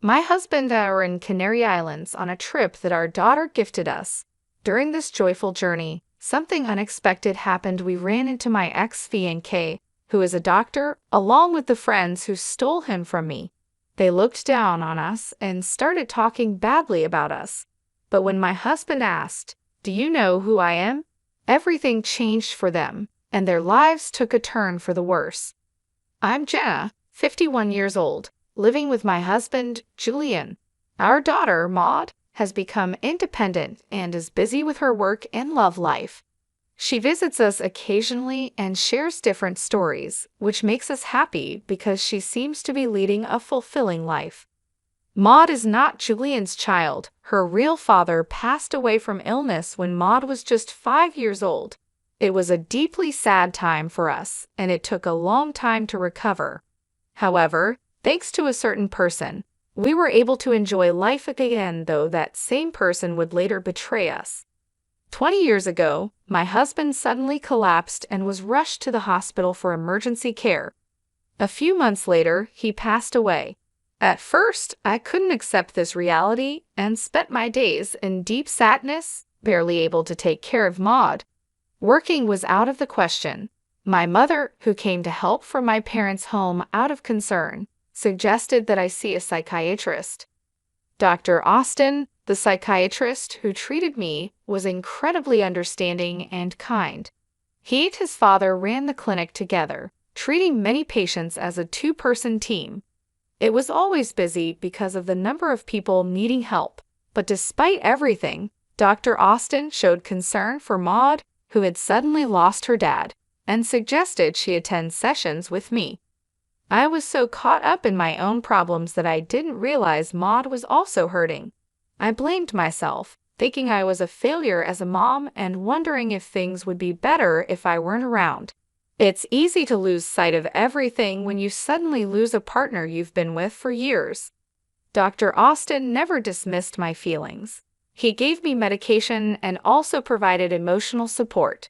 My husband and I were in Canary Islands on a trip that our daughter gifted us. During this joyful journey, something unexpected happened. We ran into my ex-fiancé, who is a doctor, along with the friends who stole him from me. They looked down on us and started talking badly about us. But when my husband asked, "Do you know who I am?" everything changed for them, and their lives took a turn for the worse. I'm Jenna, 51 years old, living with my husband, Julian. Our daughter, Maud, has become independent and is busy with her work and love life. She visits us occasionally and shares different stories, which makes us happy because she seems to be leading a fulfilling life. Maud is not Julian's child. Her real father passed away from illness when Maud was just 5 years old. It was a deeply sad time for us, and it took a long time to recover. However, thanks to a certain person, we were able to enjoy life again, though that same person would later betray us. 20 years ago, my husband suddenly collapsed and was rushed to the hospital for emergency care. A few months later, he passed away. At first, I couldn't accept this reality and spent my days in deep sadness, barely able to take care of Maud. Working was out of the question. My mother, who came to help from my parents' home out of concern, suggested that I see a psychiatrist. Dr. Austin, the psychiatrist who treated me, was incredibly understanding and kind. He and his father ran the clinic together, treating many patients as a two-person team. It was always busy because of the number of people needing help, but despite everything, Dr. Austin showed concern for Maud, who had suddenly lost her dad, and suggested she attend sessions with me. I was so caught up in my own problems that I didn't realize Maud was also hurting. I blamed myself, thinking I was a failure as a mom and wondering if things would be better if I weren't around. It's easy to lose sight of everything when you suddenly lose a partner you've been with for years. Dr. Austin never dismissed my feelings. He gave me medication and also provided emotional support.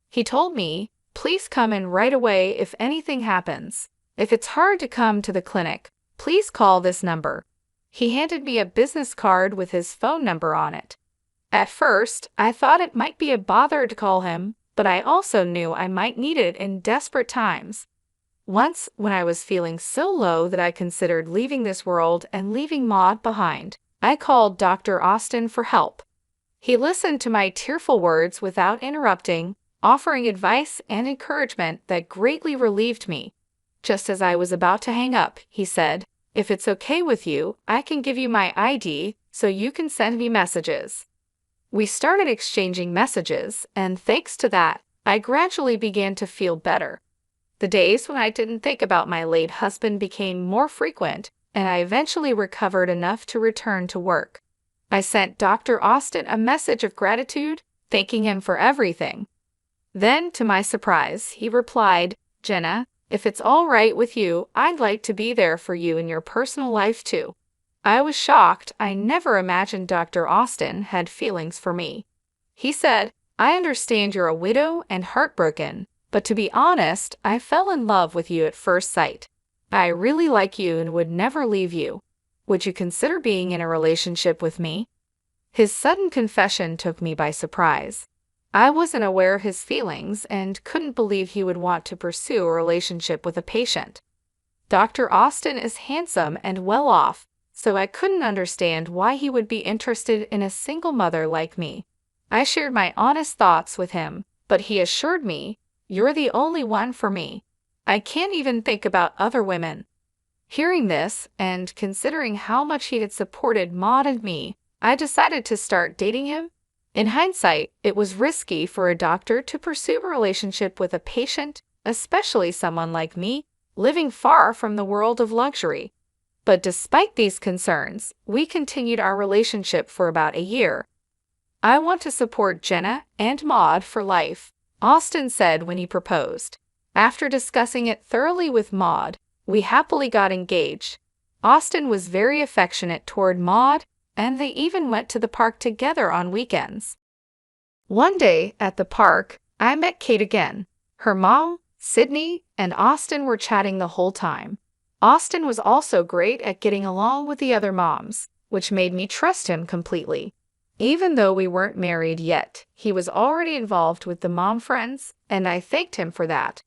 He told me, "Please come in right away if anything happens. If it's hard to come to the clinic, please call this number." He handed me a business card with his phone number on it. At first, I thought it might be a bother to call him, but I also knew I might need it in desperate times. Once, when I was feeling so low that I considered leaving this world and leaving Maud behind, I called Dr. Austin for help. He listened to my tearful words without interrupting, offering advice and encouragement that greatly relieved me. Just as I was about to hang up, he said, "If it's okay with you, I can give you my ID so you can send me messages." We started exchanging messages, and thanks to that, I gradually began to feel better. The days when I didn't think about my late husband became more frequent, and I eventually recovered enough to return to work. I sent Dr. Austin a message of gratitude, thanking him for everything. Then, to my surprise, he replied, "Jenna, if it's all right with you, I'd like to be there for you in your personal life too." I was shocked. I never imagined Dr. Austin had feelings for me. He said, "I understand you're a widow and heartbroken, but to be honest, I fell in love with you at first sight. I really like you and would never leave you. Would you consider being in a relationship with me?" His sudden confession took me by surprise. I wasn't aware of his feelings and couldn't believe he would want to pursue a relationship with a patient. Dr. Austin is handsome and well off, so I couldn't understand why he would be interested in a single mother like me. I shared my honest thoughts with him, but he assured me, "You're the only one for me. I can't even think about other women." Hearing this, and considering how much he had supported Maud and me, I decided to start dating him. In hindsight, it was risky for a doctor to pursue a relationship with a patient, especially someone like me, living far from the world of luxury. But despite these concerns, we continued our relationship for about a year. "I want to support Jenna and Maud for life," Austin said when he proposed. After discussing it thoroughly with Maud, we happily got engaged. Austin was very affectionate toward Maud, and they even went to the park together on weekends. One day, at the park, I met Kate again. Her mom, Sydney, and Austin were chatting the whole time. Austin was also great at getting along with the other moms, which made me trust him completely. Even though we weren't married yet, he was already involved with the mom friends, and I thanked him for that.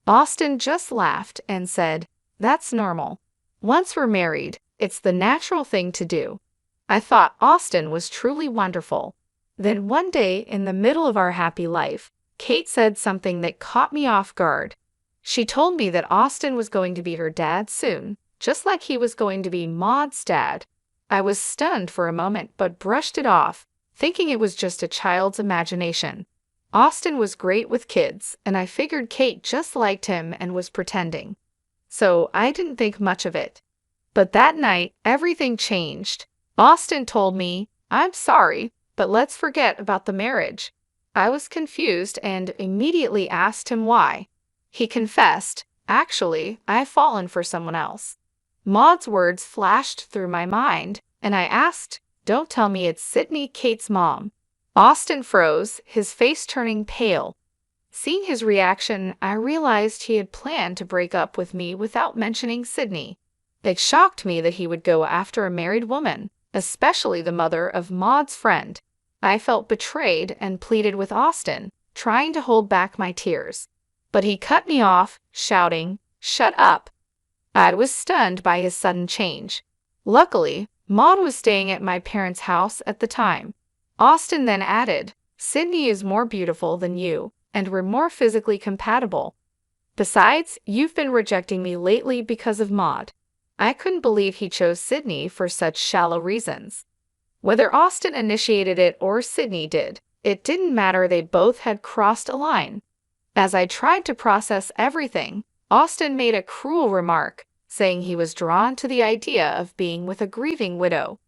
Austin just laughed and said, "That's normal. Once we're married, it's the natural thing to do." I thought Austin was truly wonderful. Then one day, in the middle of our happy life, Kate said something that caught me off guard. She told me that Austin was going to be her dad soon, just like he was going to be Maud's dad. I was stunned for a moment but brushed it off, thinking it was just a child's imagination. Austin was great with kids, and I figured Kate just liked him and was pretending. So I didn't think much of it. But that night, everything changed. Austin told me, "I'm sorry, but let's forget about the marriage." I was confused and immediately asked him why. He confessed, "Actually, I've fallen for someone else." Maud's words flashed through my mind, and I asked, "Don't tell me it's Sydney, Kate's mom." Austin froze, his face turning pale. Seeing his reaction, I realized he had planned to break up with me without mentioning Sydney. It shocked me that he would go after a married woman, especially the mother of Maud's friend. I felt betrayed and pleaded with Austin, trying to hold back my tears. But he cut me off, shouting, "Shut up." I was stunned by his sudden change. Luckily, Maud was staying at my parents' house at the time. Austin then added, "Sydney is more beautiful than you, and we're more physically compatible. Besides, you've been rejecting me lately because of Maud." I couldn't believe he chose Sydney for such shallow reasons. Whether Austin initiated it or Sydney did, it didn't matter, they both had crossed a line. As I tried to process everything, Austin made a cruel remark, saying he was drawn to the idea of being with a grieving widow.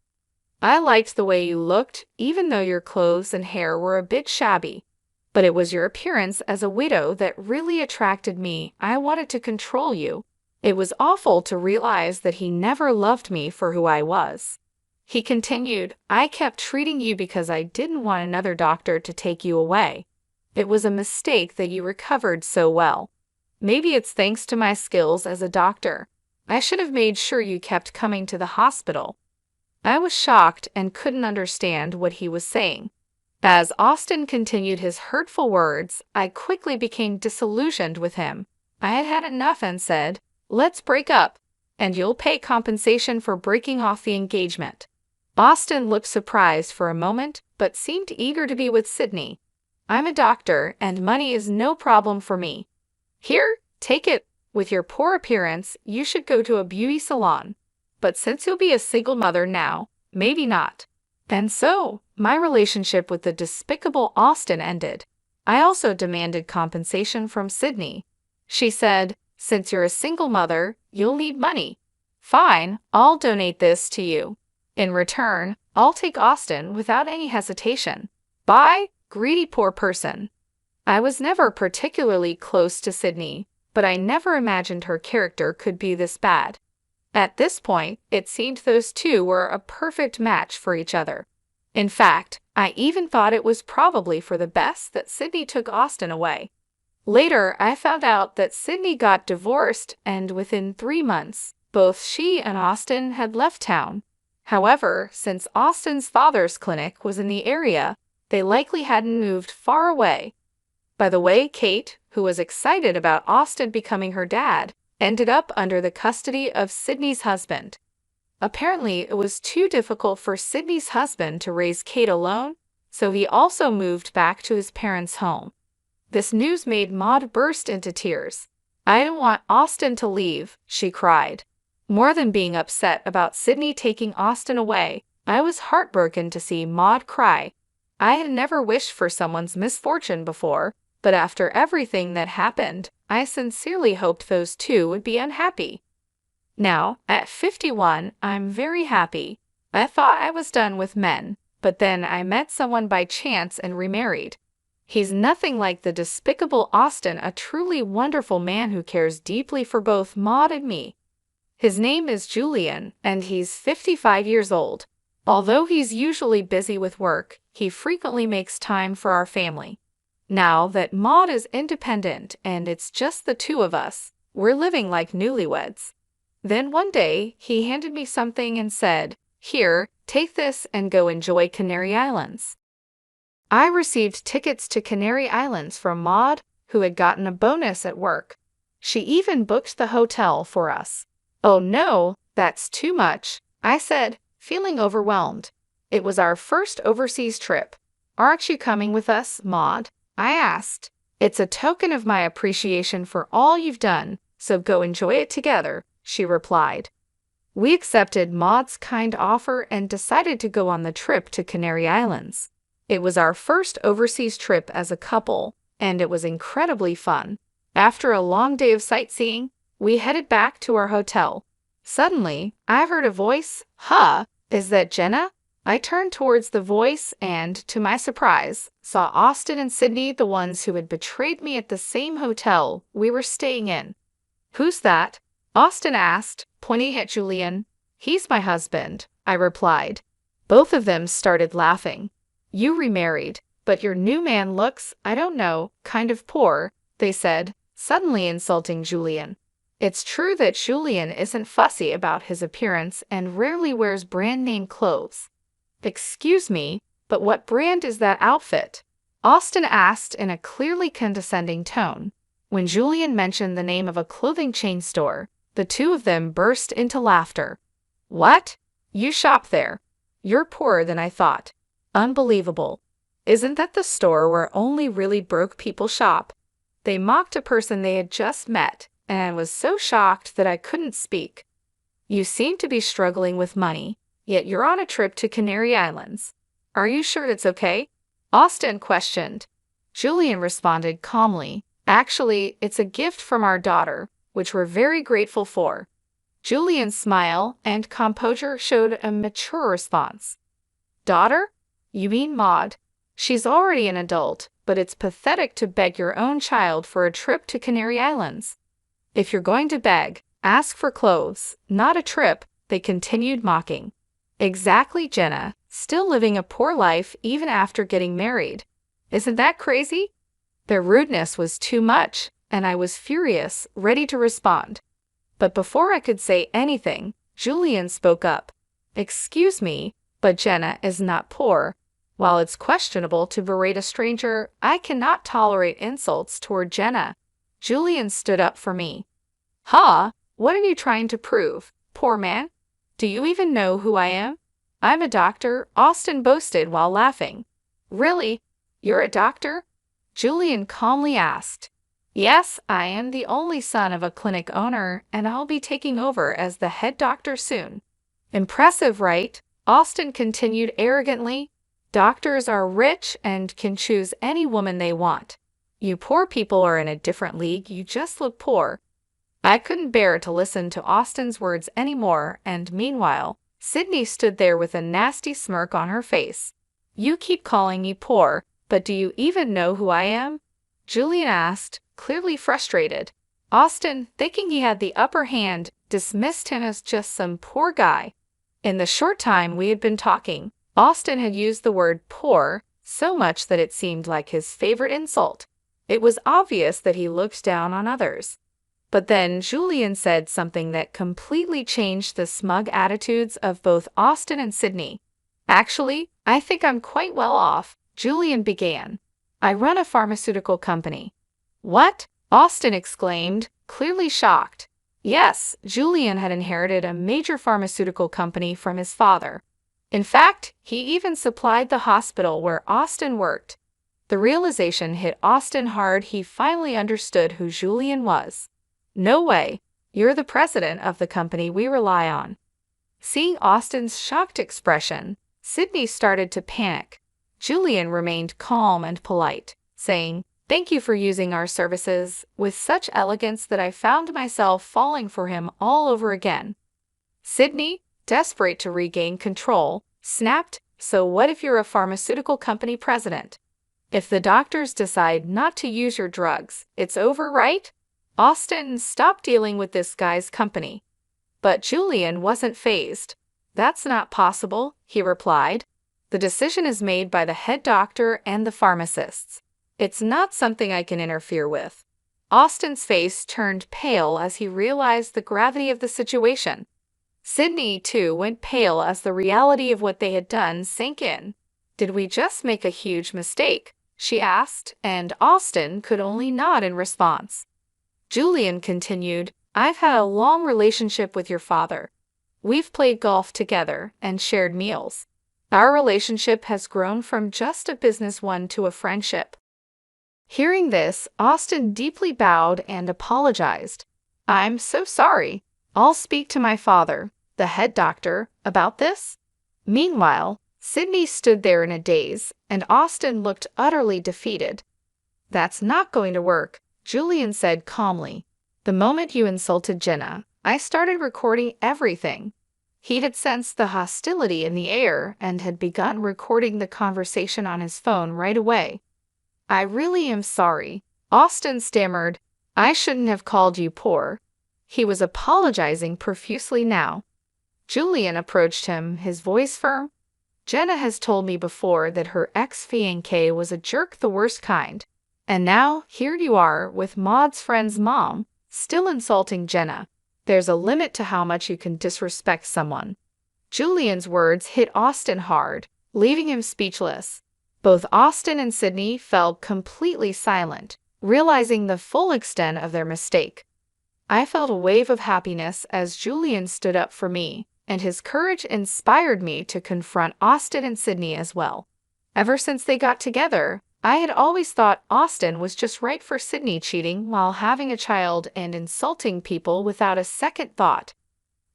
"I liked the way you looked, even though your clothes and hair were a bit shabby. But it was your appearance as a widow that really attracted me. I wanted to control you." It was awful to realize that he never loved me for who I was. He continued, "I kept treating you because I didn't want another doctor to take you away. It was a mistake that you recovered so well. Maybe it's thanks to my skills as a doctor. I should have made sure you kept coming to the hospital." I was shocked and couldn't understand what he was saying. As Austin continued his hurtful words, I quickly became disillusioned with him. I had had enough and said, "Let's break up, and you'll pay compensation for breaking off the engagement." Austin looked surprised for a moment, but seemed eager to be with Sydney. "I'm a doctor, and money is no problem for me. Here, take it. With your poor appearance, you should go to a beauty salon. But since you'll be a single mother now, maybe not." And so, my relationship with the despicable Austin ended. I also demanded compensation from Sydney. She said, "Since you're a single mother, you'll need money. Fine, I'll donate this to you. In return, I'll take Austin without any hesitation. Bye, greedy poor person." I was never particularly close to Sydney, but I never imagined her character could be this bad. At this point, it seemed those two were a perfect match for each other. In fact, I even thought it was probably for the best that Sydney took Austin away. Later, I found out that Sydney got divorced, and within 3 months, both she and Austin had left town. However, since Austin's father's clinic was in the area, they likely hadn't moved far away. By the way, Kate, who was excited about Austin becoming her dad, ended up under the custody of Sydney's husband. Apparently, it was too difficult for Sydney's husband to raise Kate alone, so he also moved back to his parents' home. This news made Maud burst into tears. "I don't want Austin to leave," she cried. More than being upset about Sydney taking Austin away, I was heartbroken to see Maud cry. I had never wished for someone's misfortune before, but after everything that happened, I sincerely hoped those two would be unhappy. Now, at 51, I'm very happy. I thought I was done with men, but then I met someone by chance and remarried. He's nothing like the despicable Austin, a truly wonderful man who cares deeply for both Maud and me. His name is Julian, and he's 55 years old. Although he's usually busy with work, he frequently makes time for our family. Now that Maud is independent and it's just the two of us, we're living like newlyweds. Then one day, he handed me something and said, "Here, take this and go enjoy Canary Islands." I received tickets to Canary Islands from Maud, who had gotten a bonus at work. She even booked the hotel for us. "Oh no, that's too much," I said, feeling overwhelmed. It was our first overseas trip. "Aren't you coming with us, Maud?" I asked. "It's a token of my appreciation for all you've done, so go enjoy it together," she replied. We accepted Maud's kind offer and decided to go on the trip to Canary Islands. It was our first overseas trip as a couple, and it was incredibly fun. After a long day of sightseeing, we headed back to our hotel. Suddenly, I heard a voice. "Huh, is that Jenna?" I turned towards the voice and, to my surprise, saw Austin and Sydney, the ones who had betrayed me at the same hotel we were staying in. "Who's that?" Austin asked, pointing at Julian. "He's my husband," I replied. Both of them started laughing. "You remarried, but your new man looks, I don't know, kind of poor," they said, suddenly insulting Julian. It's true that Julian isn't fussy about his appearance and rarely wears brand-name clothes. "Excuse me, but what brand is that outfit?" Austin asked in a clearly condescending tone. When Julian mentioned the name of a clothing chain store, the two of them burst into laughter. "What? You shop there? You're poorer than I thought. Unbelievable. Isn't that the store where only really broke people shop?" They mocked a person they had just met, and I was so shocked that I couldn't speak. "You seem to be struggling with money, yet you're on a trip to Canary Islands. Are you sure it's okay?" Austin questioned. Julian responded calmly, "Actually, it's a gift from our daughter, which we're very grateful for." Julian's smile and composure showed a mature response. "Daughter? You mean Maud? She's already an adult, but it's pathetic to beg your own child for a trip to Canary Islands. If you're going to beg, ask for clothes, not a trip," they continued mocking. "Exactly, Jenna, still living a poor life even after getting married. Isn't that crazy?" Their rudeness was too much, and I was furious, ready to respond. But before I could say anything, Julian spoke up. "Excuse me, but Jenna is not poor. While it's questionable to berate a stranger, I cannot tolerate insults toward Jenna." Julian stood up for me. "Huh? What are you trying to prove, poor man? Do you even know who I am?" "I'm a doctor," Austin boasted while laughing. "Really? You're a doctor?" Julian calmly asked. "Yes, I am the only son of a clinic owner, and I'll be taking over as the head doctor soon." "Impressive, right?" Austin continued arrogantly. "Doctors are rich and can choose any woman they want. You poor people are in a different league, you just look poor." I couldn't bear to listen to Austin's words anymore, and meanwhile, Sydney stood there with a nasty smirk on her face. "You keep calling me poor, but do you even know who I am?" Julian asked, clearly frustrated. Austin, thinking he had the upper hand, dismissed him as just some poor guy. In the short time we had been talking, Austin had used the word poor so much that it seemed like his favorite insult. It was obvious that he looked down on others. But then Julian said something that completely changed the smug attitudes of both Austin and Sydney. "Actually, I think I'm quite well off," Julian began. "I run a pharmaceutical company." "What?" Austin exclaimed, clearly shocked. Yes, Julian had inherited a major pharmaceutical company from his father. In fact, he even supplied the hospital where Austin worked. The realization hit Austin hard. He finally understood who Julian was. "No way. You're the president of the company we rely on." Seeing Austin's shocked expression, Sydney started to panic. Julian remained calm and polite, saying, "Thank you for using our services," with such elegance that I found myself falling for him all over again. Sydney, desperate to regain control, snapped, "So what if you're a pharmaceutical company president? If the doctors decide not to use your drugs, it's over, right?" Austin, "Stop dealing with this guy's company." But Julian wasn't fazed. "That's not possible," he replied. "The decision is made by the head doctor and the pharmacists. It's not something I can interfere with." Austin's face turned pale as he realized the gravity of the situation. Sydney, too, went pale as the reality of what they had done sank in. "Did we just make a huge mistake?" she asked, and Austin could only nod in response. Julian continued, "I've had a long relationship with your father. We've played golf together and shared meals. Our relationship has grown from just a business one to a friendship." Hearing this, Austin deeply bowed and apologized. "I'm so sorry. I'll speak to my father, the head doctor, about this." Meanwhile, Sydney stood there in a daze, and Austin looked utterly defeated. "That's not going to work," Julian said calmly. "The moment you insulted Jenna, I started recording everything." He had sensed the hostility in the air and had begun recording the conversation on his phone right away. "I really am sorry," Austin stammered. "I shouldn't have called you poor." He was apologizing profusely now. Julian approached him, his voice firm. "Jenna has told me before that her ex-fiancé was a jerk, the worst kind. And now, here you are with Maud's friend's mom, still insulting Jenna. There's a limit to how much you can disrespect someone." Julian's words hit Austin hard, leaving him speechless. Both Austin and Sydney fell completely silent, realizing the full extent of their mistake. I felt a wave of happiness as Julian stood up for me, and his courage inspired me to confront Austin and Sydney as well. Ever since they got together, I had always thought Austin was just right for Sydney, cheating while having a child and insulting people without a second thought.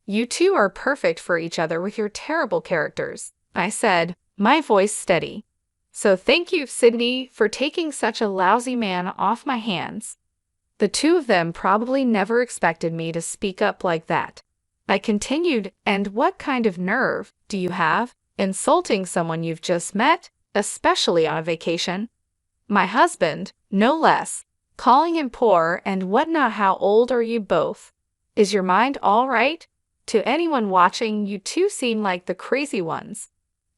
"You two are perfect for each other with your terrible characters," I said, my voice steady. "So thank you, Sydney, for taking such a lousy man off my hands." The two of them probably never expected me to speak up like that. I continued, "And what kind of nerve do you have, insulting someone you've just met, especially on a vacation? My husband, no less, calling him poor and whatnot. How old are you both? Is your mind all right? To anyone watching, you two seem like the crazy ones."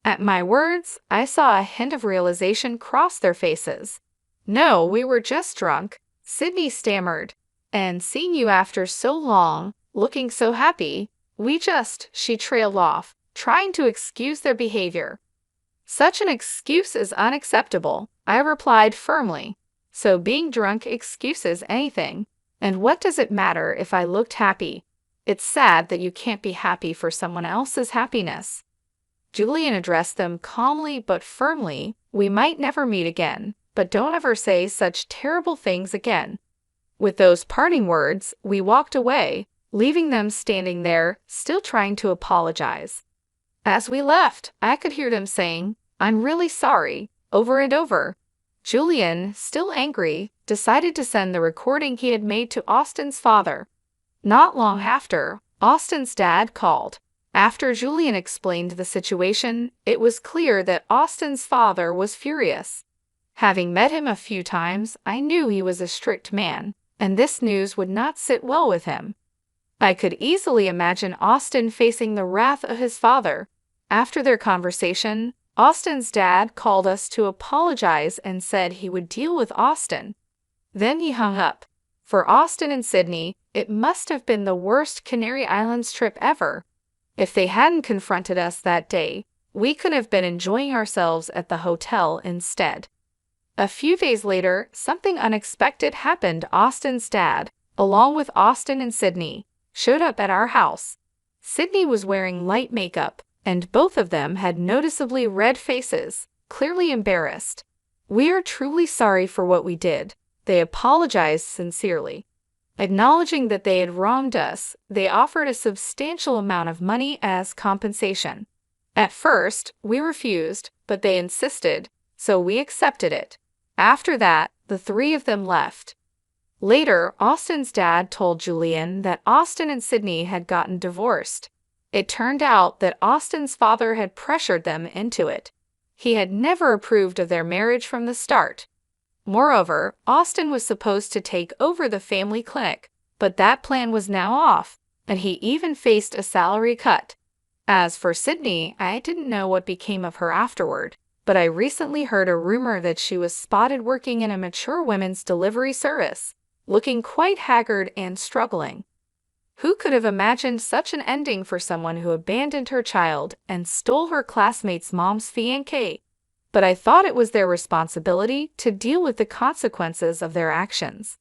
At my words, I saw a hint of realization cross their faces. "No, we were just drunk," Sydney stammered. "And seeing you after so long, looking so happy, she trailed off, trying to excuse their behavior. "Such an excuse is unacceptable," I replied firmly. "So being drunk excuses anything. And what does it matter if I looked happy? It's sad that you can't be happy for someone else's happiness." Julian addressed them calmly but firmly. "We might never meet again, but don't ever say such terrible things again." With those parting words, we walked away, leaving them standing there, still trying to apologize. As we left, I could hear them saying, "I'm really sorry," over and over. Julian, still angry, decided to send the recording he had made to Austin's father. Not long after, Austin's dad called. After Julian explained the situation, it was clear that Austin's father was furious. Having met him a few times, I knew he was a strict man, and this news would not sit well with him. I could easily imagine Austin facing the wrath of his father. After their conversation, Austin's dad called us to apologize and said he would deal with Austin. Then he hung up. For Austin and Sydney, it must have been the worst Canary Islands trip ever. If they hadn't confronted us that day, we could have been enjoying ourselves at the hotel instead. A few days later, something unexpected happened. Austin's dad, along with Austin and Sydney, showed up at our house. Sydney was wearing light makeup, and both of them had noticeably red faces, clearly embarrassed. "We are truly sorry for what we did," they apologized sincerely. Acknowledging that they had wronged us, they offered a substantial amount of money as compensation. At first, we refused, but they insisted, so we accepted it. After that, the three of them left. Later, Austin's dad told Julian that Austin and Sydney had gotten divorced. It turned out that Austin's father had pressured them into it. He had never approved of their marriage from the start. Moreover, Austin was supposed to take over the family clinic, but that plan was now off, and he even faced a salary cut. As for Sydney, I didn't know what became of her afterward, but I recently heard a rumor that she was spotted working in a mature women's delivery service. looking quite haggard and struggling. Who could have imagined such an ending for someone who abandoned her child and stole her classmate's mom's fiancé? But I thought it was their responsibility to deal with the consequences of their actions.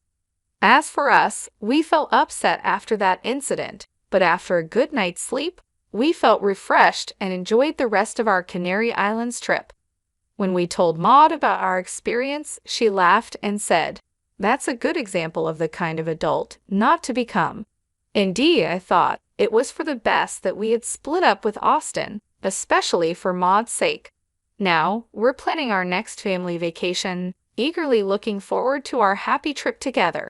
As for us, we felt upset after that incident, but after a good night's sleep, we felt refreshed and enjoyed the rest of our Canary Islands trip. When we told Maud about our experience, she laughed and said, "That's a good example of the kind of adult not to become." Indeed, I thought it was for the best that we had split up with Austin, especially for Maud's sake. Now, we're planning our next family vacation, eagerly looking forward to our happy trip together.